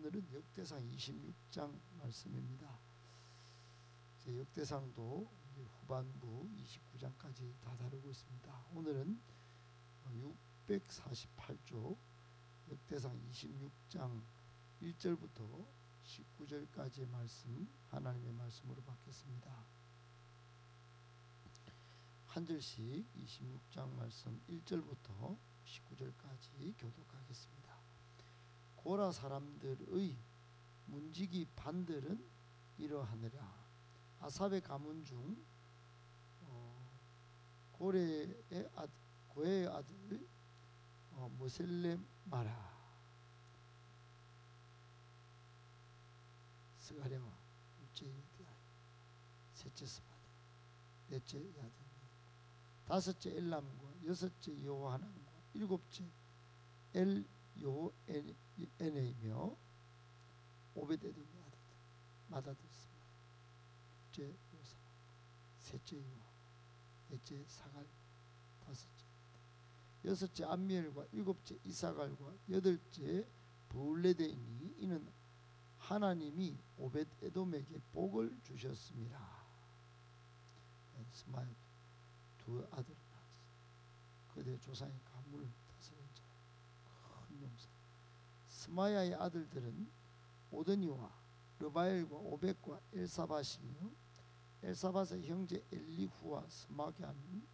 오늘은 역대상 26장 말씀입니다. 이제 역대상도 후반부 29장까지 다 다루고 있습니다. 오늘은 648쪽 역대상 26장 1절부터 19절까지의 말씀, 하나님의 말씀으로 받겠습니다. 한 절씩 26장 말씀 1절부터 19절까지 교독하겠습니다. 고라 사람들의 문지기 반들은 이러하느라. 아삽의 가문 중 고레의 아들 모셀레마라. 스가랴와 둘째 여디야, 셋째 스바랴, 넷째 야드니, 다섯째 엘람과 여섯째 여호하난과 일곱째 엘요에네이며 오벳에돔의 아들들 마다들스마, 둘째 요사, 셋째 요아, 넷째 사갈, 다섯째 여섯째 암미엘과 일곱째 이사갈과 여덟째 브울레데이니. 이는 하나님이 오벳에돔에게 복을 주셨습니다. 스마야 두 아들을 낳았어. 그들의 조상의 가문을 다스린 자, 큰 용사. 스마야의 아들들은 오드니와 르바엘과 오벳과 엘사밧이며, 엘사밧의 형제 엘리후와 스마갸는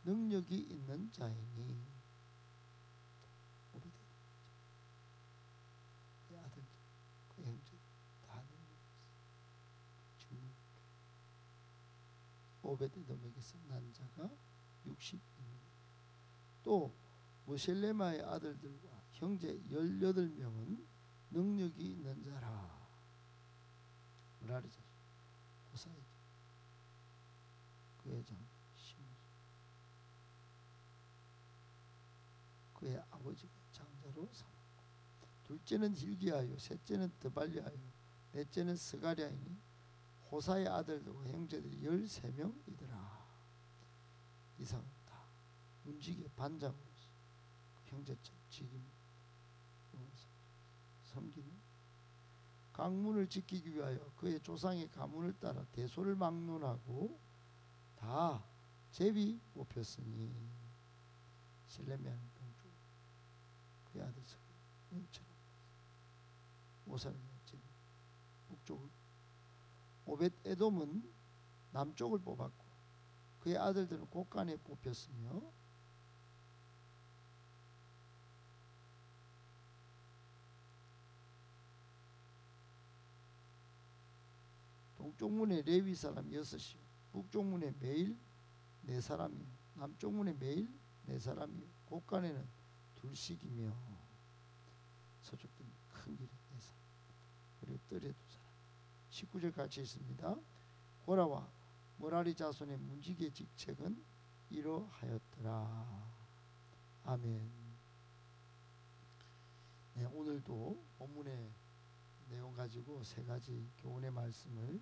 능력이 있는 자이니. 오벳의 그 아들, 그 형제 다 능력이 있어. 오벳에돔에게서 난 자가 60인이니. 또 무셀레마의 아들들과 형제 18명은 능력이 있는 자라. 무라리 자손 호사의 자, 그의 장 시므, 그의 아버지가 장자로 삼았고, 둘째는 hil기야요, 셋째는 드발랴요, 넷째는 스가랴이니 호사의 아들들과 형제들이 13명이더라. 이상은 다 문지기의 반장으로서 그 형제처럼 직임 섬기는, 강문을 지키기 위하여 그의 조상의 가문을 따라 대소를 막론하고 다 제비 뽑혔으니. 실레미아는 동쪽, 그의 아들 영처럼 오사를 제비 북쪽을, 오벳에돔은 남쪽을 뽑았고 그의 아들들은 곳간에 뽑혔으며, 동쪽 문에 레위 사람 6이요, 북쪽 문에 매일 4사람이요, 남쪽 문에 매일 4사람이요, 곳간에는 2씩이며, 서쪽 큰 길에 4사람, 그리고 뜰에 2사람. 19절 같이 있습니다. 고라와 머라리 자손의 문지기의 직책은 이러하였더라. 아멘. 네, 오늘도 본문의 내용 가지고 3가지 교훈의 말씀을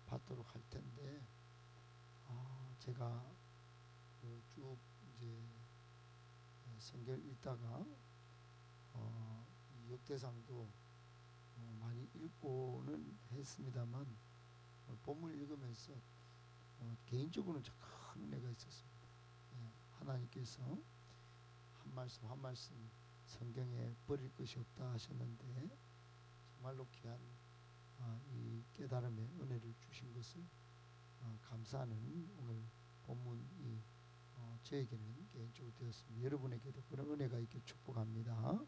받도록 할 텐데, 제가 쭉 이제 성경 읽다가 이 역대상도 많이 읽고는 했습니다만, 본문을 읽으면서 개인적으로는 큰 은혜가 있었습니다. 하나님께서 한 말씀 한 말씀 성경에 버릴 것이 없다 하셨는데, 정말로 귀한 이 깨달음의 은혜를 주신 것을 감사하는 오늘 본문이 저에게는 개인적으로 되었습니다. 여러분에게도 그런 은혜가 있길 축복합니다.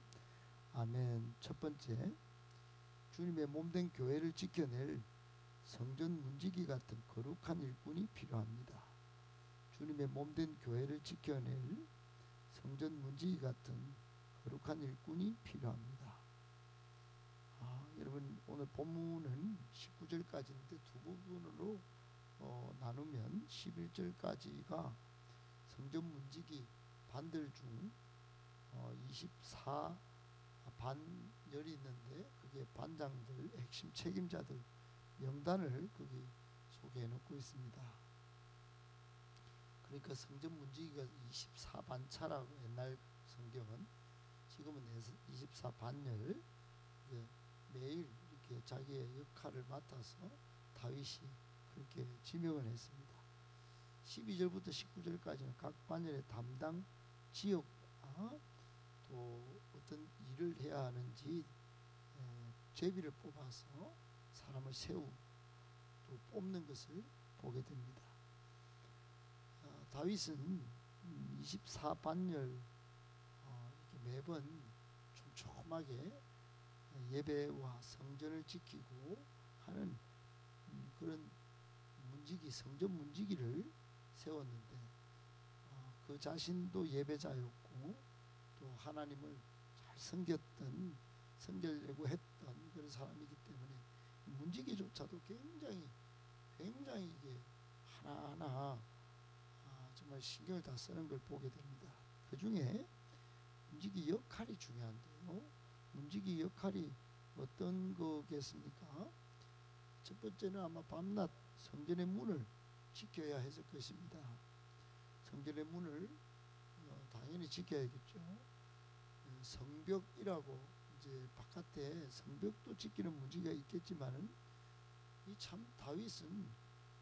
아멘. 첫 번째, 주님의 몸된 교회를 지켜낼 성전 문지기 같은 거룩한 일꾼이 필요합니다. 주님의 몸된 교회를 지켜낼 성전 문지기 같은 거룩한 일꾼이 필요합니다. 여러분, 오늘 본문은 19절까지인데 두 부분으로 나누면 11절까지가 성전 문지기 반들 중 24 반열이 있는데, 그게 반장들, 핵심 책임자들 명단을 거기 소개해 놓고 있습니다. 그러니까 성전 문지기가 24반차라고, 옛날 성경은, 지금은 24반열, 매일 이렇게 자기의 역할을 맡아서 다윗이 그렇게 지명을 했습니다. 12절부터 19절까지는 각 반열의 담당 지역과 또 어떤 일을 해야 하는지 제비를 뽑아서 사람을 또 뽑는 것을 보게 됩니다. 다윗은 24반열 이렇게 매번 촘촘하게 예배와 성전을 지키고 하는 그런 성전 문지기를 세웠는데 그 자신도 예배자였고 또 하나님을 잘 섬기려고 했던 그런 사람이기 때문에 문지기조차도 굉장히 이게 하나하나 정말 신경을 다 쓰는 걸 보게 됩니다. 그 중에 문지기 역할이 중요한데요. 문지기 역할이 어떤 거겠습니까? 첫 번째는 아마 밤낮 성전의 문을 지켜야 했을 것입니다. 성전의 문을 당연히 지켜야겠죠. 성벽이라고 이제 바깥에 성벽도 지키는 문지기가 있겠지만은 이 참 다윗은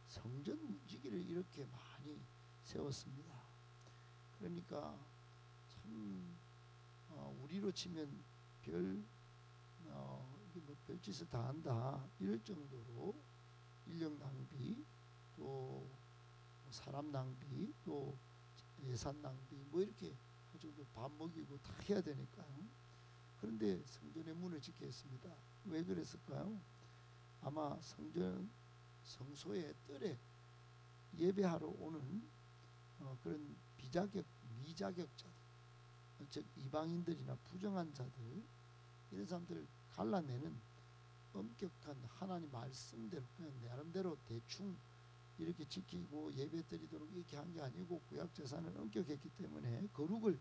성전 문지기를 이렇게 많이 세웠습니다. 그러니까 참 우리로 치면 이게 뭐 별짓을 다 한다 이럴 정도로 인력 낭비 또 사람 낭비 또 예산 낭비 뭐 이렇게 할 정도 밥 먹이고 다 해야 되니까요. 그런데 성전의 문을 지켜야 했습니다. 왜 그랬을까요? 아마 성소의 뜰에 예배하러 오는 그런 미자격자들, 즉 이방인들이나 부정한 자들 이런 사람들을 갈라내는 엄격한 하나님 말씀대로 그냥 나름대로 대충 이렇게 지키고 예배 드리도록 이렇게 한 게 아니고 구약 제사는 엄격했기 때문에 거룩을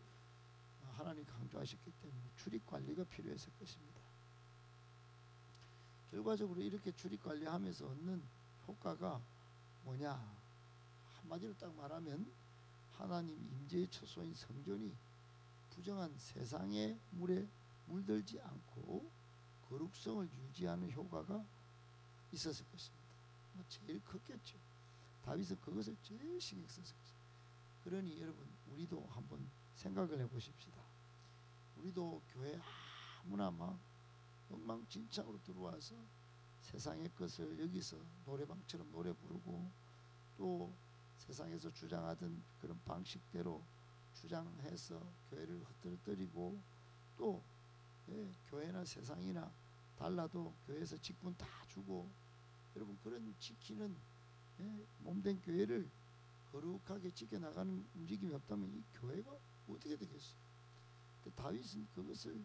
하나님 강조하셨기 때문에 출입 관리가 필요했을 것입니다. 결과적으로 이렇게 출입 관리하면서 얻는 효과가 뭐냐? 한마디로 딱 말하면 하나님 임재의 처소인 성전이 부정한 세상의 물에 물들지 않고 거룩성을 유지하는 효과가 있었을 것입니다. 제일 컸겠죠. 다윗은 그것을 제일 신경 썼을 것입니다. 그러니 여러분 우리도 한번 생각을 해보십시다. 우리도 교회 아무나 막 엉망진창으로 들어와서 세상의 것을 여기서 노래방처럼 노래 부르고 또 세상에서 주장하던 그런 방식대로 주장해서 교회를 흩뜨리고 또 교회나 세상이나 달라도 교회에서 직분 다 주고 여러분 그런 지키는 몸된 교회를 거룩하게 지켜나가는 움직임이 없다면 이 교회가 어떻게 되겠어요? 근데 다윗은 그것을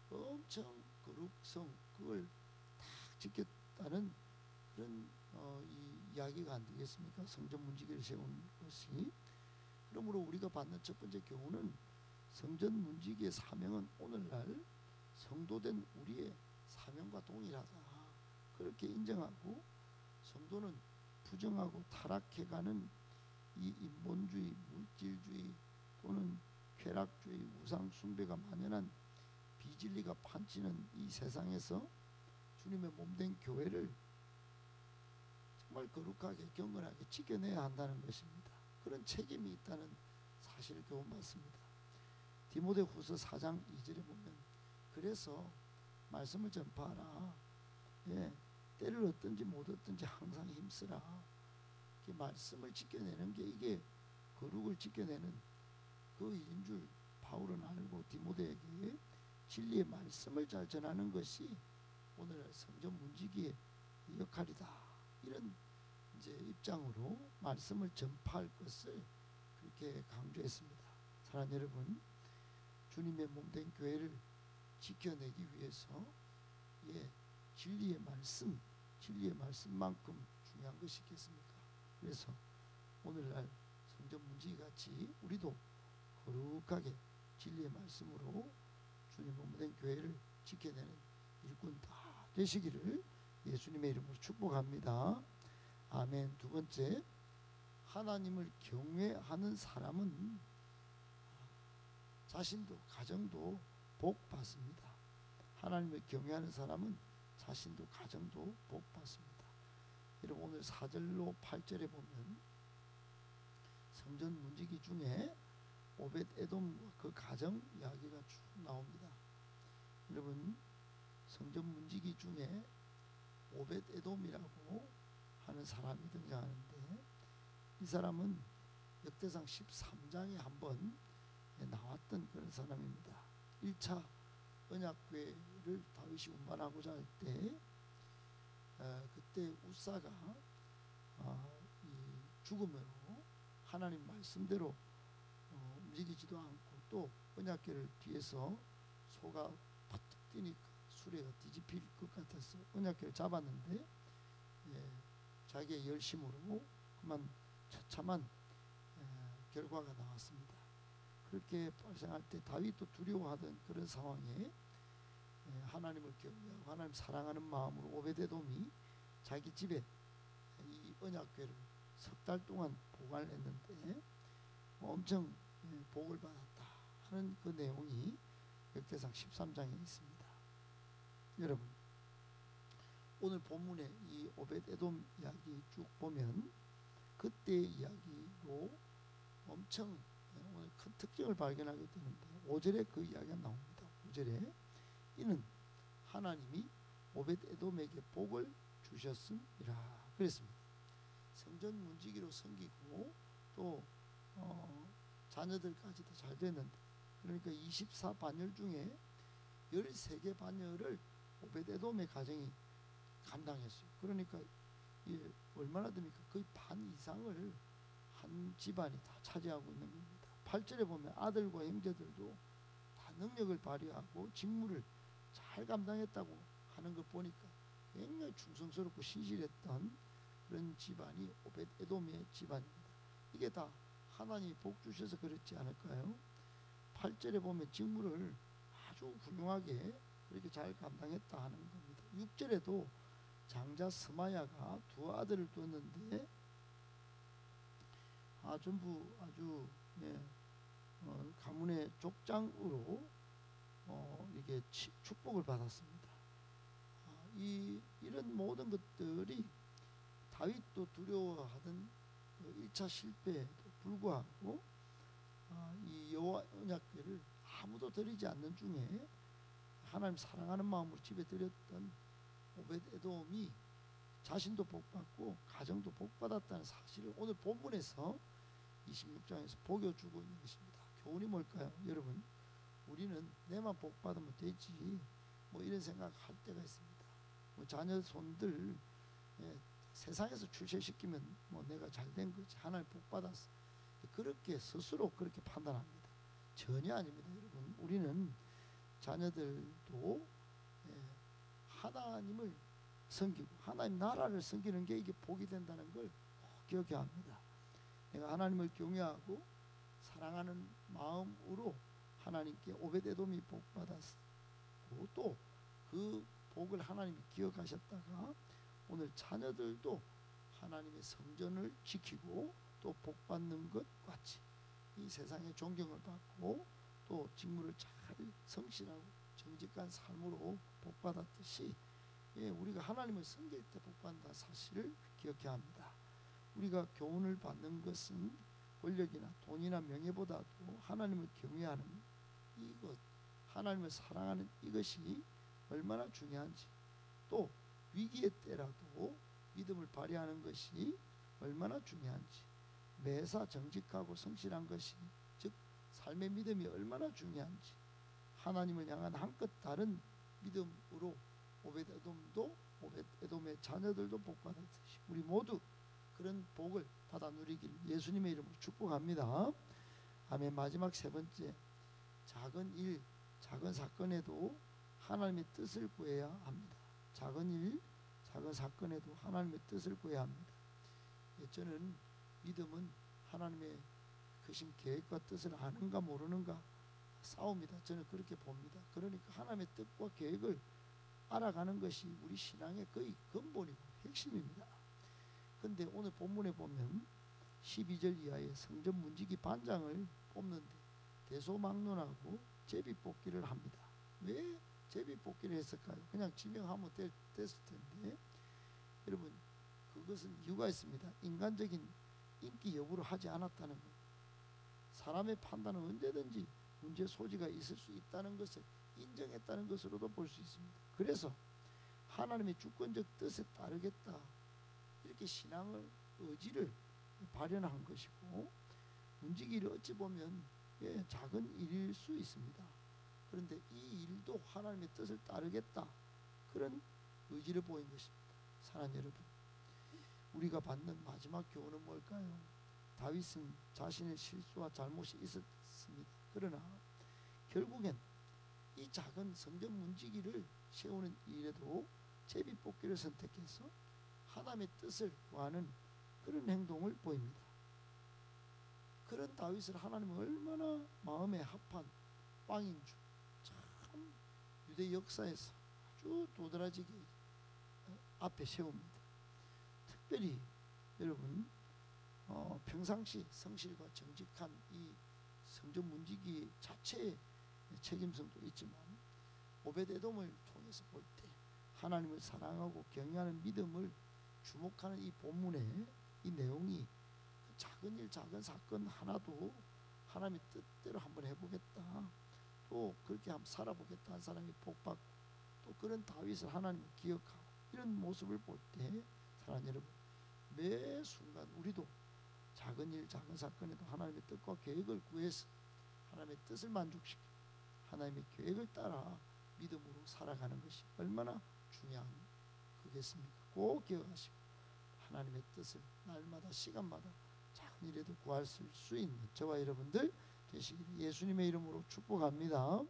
엄청 거룩성 그걸 다 지켰다는 그런 이 이야기가 안 되겠습니까? 성전 문지기를 세운 것이. 그러므로 우리가 받는 첫 번째 교훈은 성전 문지기의 사명은 오늘날 성도된 우리의 사명과 동일하다. 그렇게 인정하고 성도는 부정하고 타락해가는 이 인본주의, 물질주의 또는 쾌락주의, 우상 숭배가 만연한 비진리가 판치는 이 세상에서 주님의 몸된 교회를 정말 거룩하게 경건하게 지켜내야 한다는 것입니다. 그런 책임이 있다는 사실을 교훈받습니다. 디모데후서 4장 2절에 보면 그래서 말씀을 전파하라. 때를 얻든지 못 얻든지 항상 힘쓰라. 말씀을 지켜내는 게 이게 거룩을 지켜내는 그 일인 줄 바울은 알고 디모데에게 진리의 말씀을 잘 전하는 것이 오늘날 성전 문지기의 역할이다. 이런 이제 입장으로 말씀을 전파할 것을 그렇게 강조했습니다. 사랑하는 여러분, 주님의 몸된 교회를 지켜내기 위해서 진리의 말씀만큼 중요한 것이 있겠습니까? 그래서 오늘날 성전 문지기 같이 우리도 거룩하게 진리의 말씀으로 주님 몸된 교회를 지켜내는 일꾼 다 되시기를 예수님의 이름으로 축복합니다. 아멘. 두 번째, 하나님을 경외하는 사람은 자신도 가정도 복 받습니다. 하나님을 경외하는 사람은 자신도 가정도 복 받습니다. 여러분 오늘 4절로 8절에 보면 성전 문지기 중에 오벳 에돔과 그 가정 이야기가 쭉 나옵니다. 여러분 성전 문지기 중에 오벳 에돔이라고 하는 사람이 등장하는데 이 사람은 역대상 13장에 한번 나왔던 그런 사람입니다. 1차 언약궤를 다윗이 운반하고자 할 때 그때 우사가 이 죽음으로 하나님 말씀대로 움직이지도 않고 또 언약궤를 뒤에서 소가 퍼뜩 뛰니까 수레가 뒤집힐 것 같아서 언약궤를 잡았는데 자기의 열심으로 그만 처참한 결과가 나왔습니다. 그렇게 발생할 때 다윗도 두려워하던 그런 상황에 하나님을 경외하고 하나님 사랑하는 마음으로 오벳에돔이 자기 집에 이 언약궤를 석 달 동안 보관을 했는데 엄청 복을 받았다 하는 그 내용이 역대상 13장에 있습니다. 여러분 오늘 본문에 이 오벳에돔 이야기 쭉 보면 그때의 이야기로 엄청 오늘 큰 특징을 발견하게 되는데 5절에 그 이야기가 나옵니다. 5절에 이는 하나님이 오벳에돔에게 복을 주셨음이라 그랬습니다. 성전 문지기로 섬기고 또 자녀들까지도 잘 됐는데 그러니까 24반열 중에 13개 반열을 오벳에돔의 가정이 감당했어요. 그러니까 이게 얼마나 됩니까? 거의 반 이상을 한 집안이 다 차지하고 있는 겁니다. 8절에 보면 아들과 형제들도 다 능력을 발휘하고 직무를 잘 감당했다고 하는 걸 보니까 굉장히 충성스럽고 신실했던 그런 집안이 오벳에돔의 집안입니다. 이게 다 하나님이 복 주셔서 그렇지 않을까요? 8절에 보면 직무를 아주 훌륭하게 그렇게 잘 감당했다 하는 겁니다. 6절에도 장자 스마야가 두 아들을 뒀는데 전부 아주 가문의 족장으로 이게 축복을 받았습니다. 이런 모든 것들이 다윗도 두려워하던 1차 실패에도 불구하고 이 여호와 언약궤를 아무도 드리지 않는 중에 하나님 사랑하는 마음으로 집에 드렸던 오벳에돔이 자신도 복받고 가정도 복받았다는 사실을 오늘 본문에서 26장에서 보여주고 있는 것입니다. 교훈이 뭘까요? 여러분 우리는 내만 복받으면 되지 뭐 이런 생각할 때가 있습니다. 뭐 자녀 손들 세상에서 출세시키면 뭐 내가 잘된 거지 하나님 복받았어 그렇게 스스로 그렇게 판단합니다. 전혀 아닙니다. 여러분 우리는 자녀들도 하나님을 섬기고 하나님 나라를 섬기는 게 이게 복이 된다는 걸 꼭 기억해야 합니다. 내가 하나님을 경외하고 사랑하는 마음으로 하나님께 오벳에돔이 복받았고 또 그 복을 하나님이 기억하셨다가 오늘 자녀들도 하나님의 성전을 지키고 또 복받는 것 같이 이 세상에 존경을 받고 또 직무를 잘 성실하고 정직한 삶으로 복받았듯이 우리가 하나님을 섬길 때 복받는다는 사실을 기억해야 합니다. 우리가 교훈을 받는 것은 권력이나 돈이나 명예보다도 하나님을 경외하는 이것, 하나님을 사랑하는 이것이 얼마나 중요한지 또 위기의 때라도 믿음을 발휘하는 것이 얼마나 중요한지 매사 정직하고 성실한 것이 즉 삶의 믿음이 얼마나 중요한지 하나님을 향한 한껏 다른 믿음으로 오벳에돔도 오벳에돔의 자녀들도 복받았듯이 우리 모두 그런 복을 받아 누리길 예수님의 이름으로 축복합니다. 아멘. 마지막 세 번째 작은 일, 작은 사건에도 하나님의 뜻을 구해야 합니다. 작은 일, 작은 사건에도 하나님의 뜻을 구해야 합니다. 저는 믿음은 하나님의 크신 계획과 뜻을 아는가 모르는가 싸웁니다. 저는 그렇게 봅니다. 그러니까 하나님의 뜻과 계획을 알아가는 것이 우리 신앙의 거의 근본이고 핵심입니다. 근데 오늘 본문에 보면 12절 이하에 성전 문지기 반장을 뽑는데 대소막론하고 제비뽑기를 합니다. 왜 제비 뽑기를 했을까요? 그냥 지명하면 됐을 텐데, 여러분 그것은 이유가 있습니다. 인간적인 인기 여부를 하지 않았다는 것. 사람의 판단은 언제든지 문제 소지가 있을 수 있다는 것을 인정했다는 것으로도 볼 수 있습니다. 그래서 하나님의 주권적 뜻에 따르겠다, 이렇게 신앙을, 의지를 발현한 것이고, 움직이를 어찌 보면 작은 일일 수 있습니다. 그런데 이 일도 하나님의 뜻을 따르겠다, 그런 의지를 보인 것입니다. 사랑하는 여러분, 우리가 받는 마지막 교훈은 뭘까요? 다윗은 자신의 실수와 잘못이 있었습니다. 그러나 결국엔 이 작은 성전 문지기를 세우는 일에도 제비 뽑기를 선택해서 하나님의 뜻을 구하는 그런 행동을 보입니다. 그런 다윗을 하나님은 얼마나 마음에 합한 빵인 줄, 참 유대 역사에서 아주 도드라지게 앞에 세웁니다. 특별히 여러분, 평상시 성실과 정직한 이 성전 문지기 자체의 책임성도 있지만, 오벳에돔을 통해서 볼 때 하나님을 사랑하고 경외하는 믿음을 주목하는 이 본문의 이 내용이, 그 작은 일 작은 사건 하나도 하나님의 뜻대로 한번 해보겠다, 또 그렇게 한번 살아보겠다 한 사람이 복받고, 또 그런 다윗을 하나님을 기억하고, 이런 모습을 볼 때 사랑하는 여러분, 매 순간 우리도 작은 일 작은 사건에도 하나님의 뜻과 계획을 구해서 하나님의 뜻을 만족시키고 하나님의 계획을 따라 믿음으로 살아가는 것이 얼마나 중요한 거겠습니까? 꼭 기억하시고 하나님의 뜻을 날마다 시간마다 작은 일에도 구할 수 있는 저와 여러분들 되시기를 예수님의 이름으로 축복합니다.